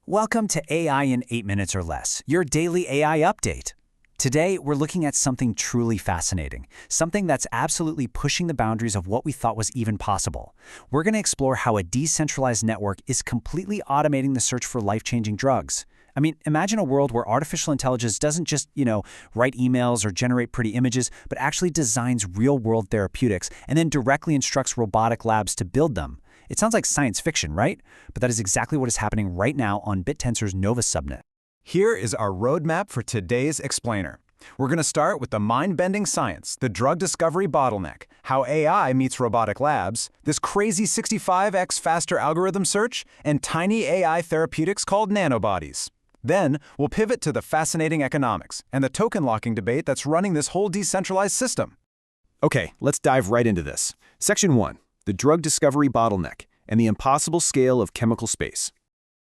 Welcome to AI in 8 minutes or less, your daily AI update. Today, we're looking at something truly fascinating, something that's absolutely pushing the boundaries of what we thought was even possible. We're going to explore how a decentralized network is completely automating the search for life-changing drugs. I mean, imagine a world where artificial intelligence doesn't just, write emails or generate pretty images, but actually designs real-world therapeutics and then directly instructs robotic labs to build them. It sounds like science fiction, right? But that is exactly what is happening right now on Bittensor's Nova subnet. Here is our roadmap for today's explainer. We're going to start with the mind-bending science, the drug discovery bottleneck, how AI meets robotic labs, this crazy 65x faster algorithm search, and tiny AI therapeutics called nanobodies. Then, we'll pivot to the fascinating economics and the token locking debate that's running this whole decentralized system. Okay, let's dive right into this. Section 1, the drug discovery bottleneck and the impossible scale of chemical space.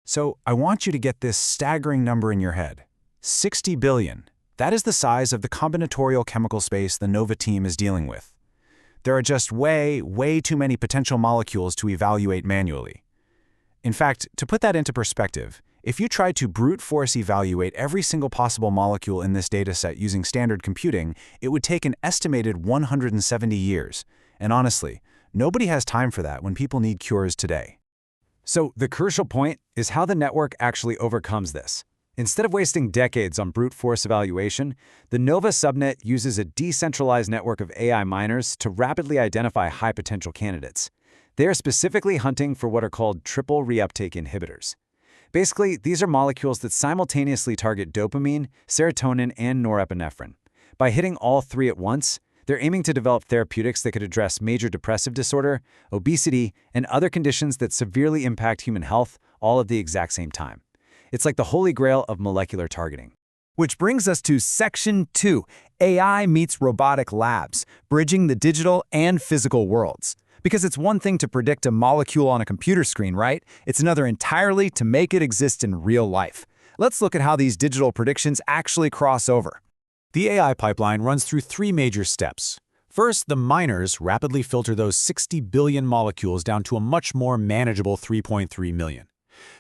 So, I want you to get this staggering number in your head. 60 billion. That is the size of the combinatorial chemical space the Nova team is dealing with. There are just way too many potential molecules to evaluate manually. In fact, to put that into perspective, if you tried to brute force evaluate every single possible molecule in this dataset using standard computing, it would take an estimated 170 years. And honestly, nobody has time for that when people need cures today. So the crucial point is how the network actually overcomes this. Instead of wasting decades on brute force evaluation, the Nova subnet uses a decentralized network of AI miners to rapidly identify high-potential candidates. They are specifically hunting for what are called triple reuptake inhibitors. Basically, these are molecules that simultaneously target dopamine, serotonin, and norepinephrine. By hitting all three at once, they're aiming to develop therapeutics that could address major depressive disorder, obesity, and other conditions that severely impact human health, all at the exact same time. It's like the holy grail of molecular targeting. Which brings us to Section 2, AI meets robotic labs, bridging the digital and physical worlds. Because it's one thing to predict a molecule on a computer screen, right? It's another entirely to make it exist in real life. Let's look at how these digital predictions actually cross over. The AI pipeline runs through three major steps. First, the miners rapidly filter those 60 billion molecules down to a much more manageable 3.3 million.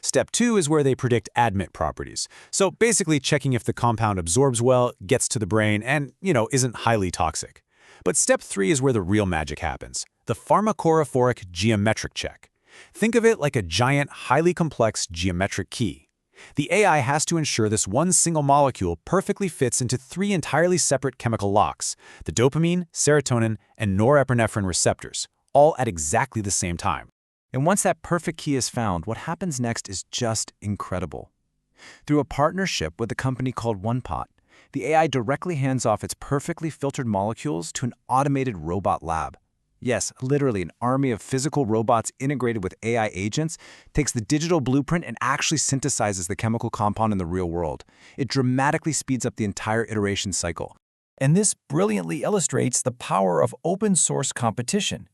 Step 2 is where they predict admit properties. So basically checking if the compound absorbs well, gets to the brain, and, isn't highly toxic. But step 3 is where the real magic happens, the pharmacophoric geometric check. Think of it like a giant, highly complex geometric key. The AI has to ensure this one single molecule perfectly fits into three entirely separate chemical locks, the dopamine, serotonin, and norepinephrine receptors, all at exactly the same time. And once that perfect key is found, what happens next is just incredible. Through a partnership with a company called OnePot, the AI directly hands off its perfectly filtered molecules to an automated robot lab. Yes, literally an army of physical robots integrated with AI agents takes the digital blueprint and actually synthesizes the chemical compound in the real world. It dramatically speeds up the entire iteration cycle. And this brilliantly illustrates the power of open source competition.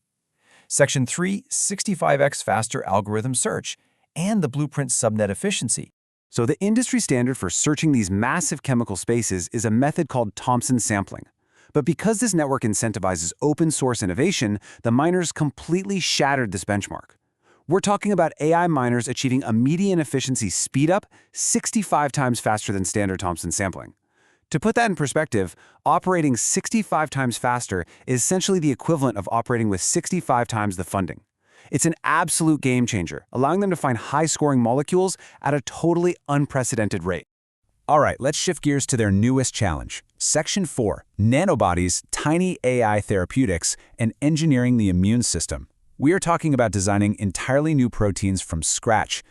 Section 3, 65x faster algorithm search, and the blueprint subnet efficiency. So the industry standard for searching these massive chemical spaces is a method called Thompson sampling. But because this network incentivizes open source innovation, the miners completely shattered this benchmark. We're talking about AI miners achieving a median efficiency speedup 65 times faster than standard Thompson sampling. To put that in perspective, operating 65 times faster is essentially the equivalent of operating with 65 times the funding. It's an absolute game changer, allowing them to find high-scoring molecules at a totally unprecedented rate. All right, let's shift gears to their newest challenge. Section 4, nanobodies, tiny AI therapeutics, and engineering the immune system. We are talking about designing entirely new proteins from scratch.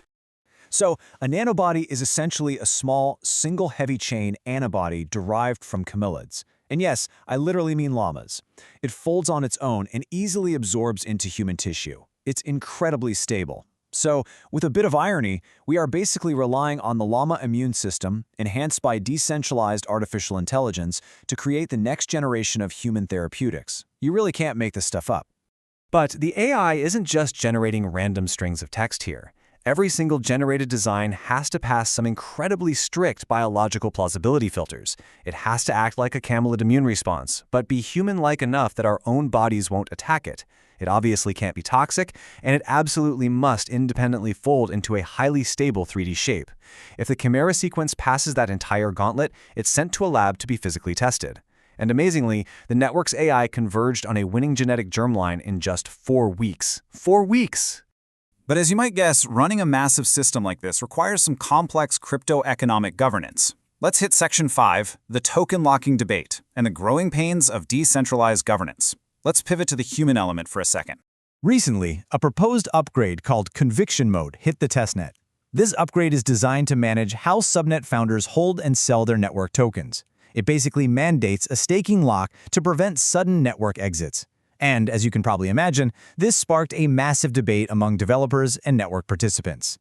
So, a nanobody is essentially a small, single heavy-chain antibody derived from camelids. And yes, I literally mean llamas. It folds on its own and easily absorbs into human tissue. It's incredibly stable. So, with a bit of irony, we are basically relying on the llama immune system, enhanced by decentralized artificial intelligence, to create the next generation of human therapeutics. You really can't make this stuff up. But the AI isn't just generating random strings of text here. Every single generated design has to pass some incredibly strict biological plausibility filters. It has to act like a camelid immune response, but be human-like enough that our own bodies won't attack it. It obviously can't be toxic, and it absolutely must independently fold into a highly stable 3D shape. If the chimera sequence passes that entire gauntlet, it's sent to a lab to be physically tested. And amazingly, the network's AI converged on a winning genetic germline in just 4 weeks. 4 weeks! But as you might guess, running a massive system like this requires some complex crypto-economic governance. Let's hit Section 5, the token locking debate, and the growing pains of decentralized governance. Let's pivot to the human element for a second. Recently, a proposed upgrade called Conviction Mode hit the testnet. This upgrade is designed to manage how Subnet founders hold and sell their network tokens. It basically mandates a staking lock to prevent sudden network exits. And, as you can probably imagine, this sparked a massive debate among developers and network participants.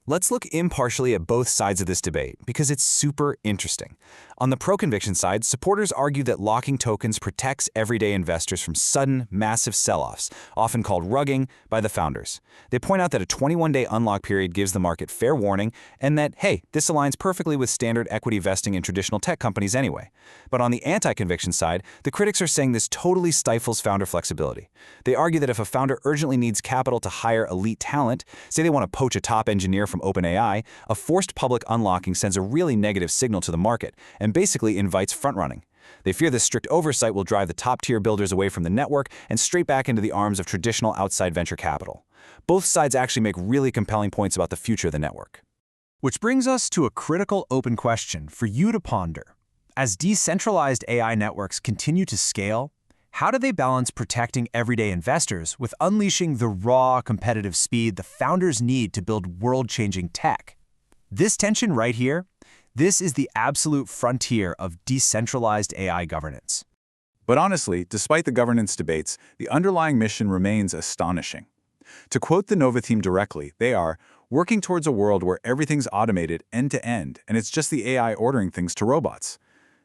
Let's look impartially at both sides of this debate, because it's super interesting. On the pro-conviction side, supporters argue that locking tokens protects everyday investors from sudden, massive sell-offs, often called rugging, by the founders. They point out that a 21-day unlock period gives the market fair warning, and that, hey, this aligns perfectly with standard equity vesting in traditional tech companies anyway. But on the anti-conviction side, the critics are saying this totally stifles founder flexibility. They argue that if a founder urgently needs capital to hire elite talent, say they want to poach a top engineer from OpenAI, a forced public unlocking sends a really negative signal to the market and basically invites front-running. They fear this strict oversight will drive the top-tier builders away from the network and straight back into the arms of traditional outside venture capital. Both sides actually make really compelling points about the future of the network. Which brings us to a critical open question for you to ponder. As decentralized AI networks continue to scale, how do they balance protecting everyday investors with unleashing the raw, competitive speed the founders need to build world-changing tech? This tension right here, this is the absolute frontier of decentralized AI governance. But honestly, despite the governance debates, the underlying mission remains astonishing. To quote the Nova team directly, they are working towards a world where everything's automated end-to-end, and it's just the AI ordering things to robots.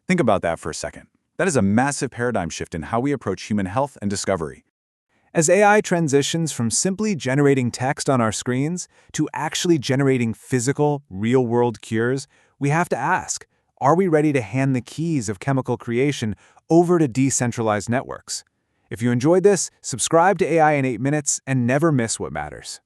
Think about that for a second. That is a massive paradigm shift in how we approach human health and discovery. As AI transitions from simply generating text on our screens to actually generating physical, real-world cures, we have to ask, are we ready to hand the keys of chemical creation over to decentralized networks? If you enjoyed this, subscribe to AI in 8 minutes and never miss what matters.